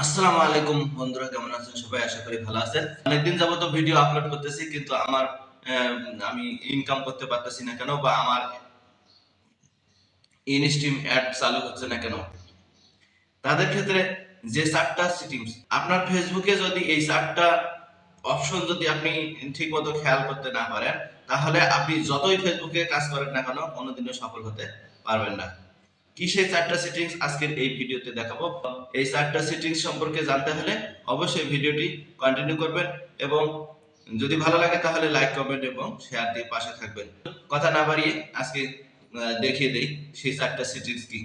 আসসালামু আলাইকুম বন্ধুরা, কেমন আছেন সবাই? আশা করি ভালো আছেন। অনেকদিন যাবত ভিডিও আপলোড করতেছি, কিন্তু আমার আমি ইনকাম করতে পারতেছি না কেন, বা আমার ইনস্ট্রিম অ্যাড চালু হচ্ছে না কেন। তাদের ক্ষেত্রে যে 4টা সেটিংস আপনার ফেসবুকে, যদি এই 4টা অপশন যদি আপনি ঠিকমতো খেয়াল করতে না পারেন, তাহলে আপনি যতই ফেসবুকে কাজ করেন না কেন কোনোদিনও সফল হতে পারবেন না। কি সেই 4টা সেটিংস আজকের এই ভিডিওতে দেখাবো। এই 4টা সেটিংস সম্পর্কে জানতে হলে অবশ্যই ভিডিওটি কন্টিনিউ করবেন, এবং যদি ভালো লাগে তাহলে লাইক, কমেন্ট এবং শেয়ার দিয়ে পাশে থাকবেন। কথা না বাড়িয়ে আজকে দেখিয়ে দেই সেই 4টা সেটিংস কি।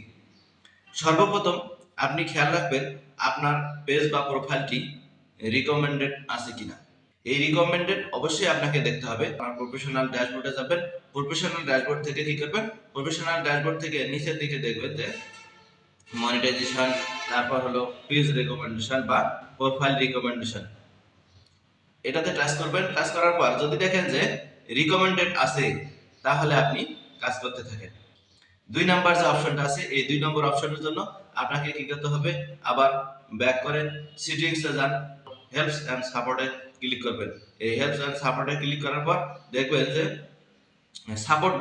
সর্বপ্রথম আপনি খেয়াল রাখবেন আপনার পেজ বা প্রোফাইলটি রিকমেন্ডেড আছে কিনা। এই রিকমেন্ডেড অবশ্যই আপনাকে দেখতে হবে। আপনার প্রফেশনাল ড্যাশবোর্ডে যাবেন। প্রফেশনাল ড্যাশবোর্ড থেকে কি করবেন, প্রফেশনাল ড্যাশবোর্ড থেকে নিচের দিকে দেখবেন যে মনিটাইজেশন, তারপর হলো পেজ রিকমেন্ডেশন বা প্রোফাইল রিকমেন্ডেশন। এটাতে টাচ করবেন। টাচ করার পর যদি দেখেন যে রিকমেন্ডেড আছে, তাহলে আপনি কাজ করতে থাকেন। 2 নাম্বার যে অপশনটা আছে, এই 2 নম্বর অপশনের জন্য আপনাকে কি করতে হবে, আবার ব্যাক করে সেটিংসে যান, হেল্পস এন্ড সাপোর্টে ক্লিক করবেন। এই হেল্পস এন্ড সাপোর্টে ক্লিক করার পর দেখবেন যে সাপোর্ট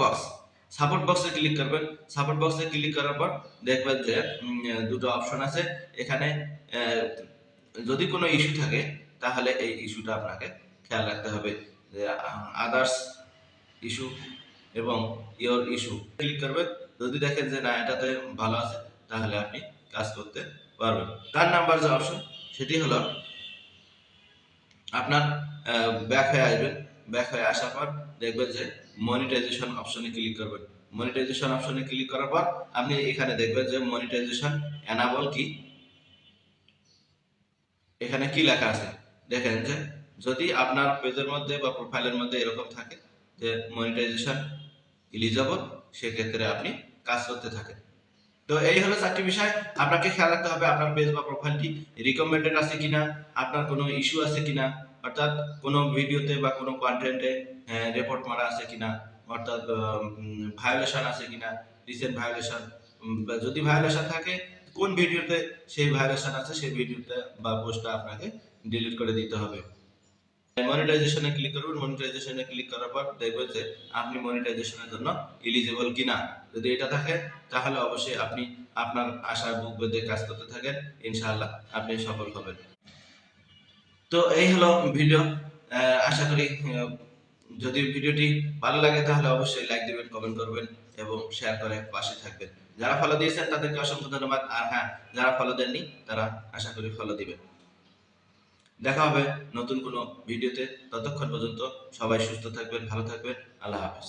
বক্সে ক্লিক করবেন। সাপোর্ট বক্সে ক্লিক করার পর দেখবেন যে দুটো অপশন আছে এখানে। যদি কোনো ইস্যু থাকে তাহলে এই ইস্যুটা আপনাকে খেয়াল রাখতে হবে, যে আদার্স ইস্যু এবং ইয়োর ইস্যু ক্লিক করবেন। যদি দেখেন যে না, এটাতে ভালো আছে, তাহলে আপনি কাজ করতে পারবেন। 4 নাম্বার যে অপশন, সেটি হলো আপনার ব্যাক হয়ে আসবেন। ব্যাক হয়ে আসার পর দেখবেন যে মনিটাইজেশন অপশনে ক্লিক করবেন। মনিটাইজেশন অপশনে ক্লিক করার পর আপনি এখানে দেখবেন যে মনিটাইজেশন এনাবল কি, এখানে কি লেখা আছে দেখেন যে যদি আপনার পেজের মধ্যে বা প্রোফাইলের মধ্যে এরকম থাকে যে মনিটাইজেশন এলিজিবল, সেক্ষেত্রে আপনি কাজ করতে থাকেন। তো এই হলো 4টি বিষয় আপনাকে খেয়াল রাখতে হবে। আপনার পেজ বা প্রোফাইলটি রিকমেন্ডেড আছে কিনা, আপনার কোনো ইস্যু আছে কিনা, অর্থাৎ কোনো ভিডিওতে বা কোনো কন্টেন্টে রিপোর্ট মারা আছে কিনা, অর্থাৎ ভায়োলেশন আছে কিনা, রিসেন্ট ভায়োলেশন। যদি ভায়োলেশন থাকে, কোন ভিডিওতে সেই ভায়োলেশন আছে, সেই ভিডিওতে বা পোস্টটা আপনাকে ডিলিট করে দিতে হবে। মনিটাইজেশনে ক্লিক করবেন। মনিটাইজেশনে ক্লিক করার পর দেখবেন যে আপনি মনিটাইজেশনের জন্য এলিজিবল কিনা। যদি এটা থাকে, তাহলে অবশ্যই আপনি আপনার আশার বুক বেঁধে কাজ করতে থাকেন, ইনশাআল্লাহ আপনি সফল হবেন। তো এই হলো ভিডিও। আশা করি যদি ভিডিওটি ভালো লাগে তাহলে অবশ্যই লাইক দিবেন, কমেন্ট করবেন এবং শেয়ার করে পাশে থাকবেন। যারা ফলো দিয়েছেন তাদেরকে অসংখ্য ধন্যবাদ। আর হ্যাঁ, যারা ফলো দেননি তারা আশা করি ফলো দিবেন। দেখা হবে নতুন কোনো ভিডিওতে। ততক্ষণ পর্যন্ত সবাই সুস্থ থাকবেন, ভালো থাকবেন। আল্লাহ হাফেজ।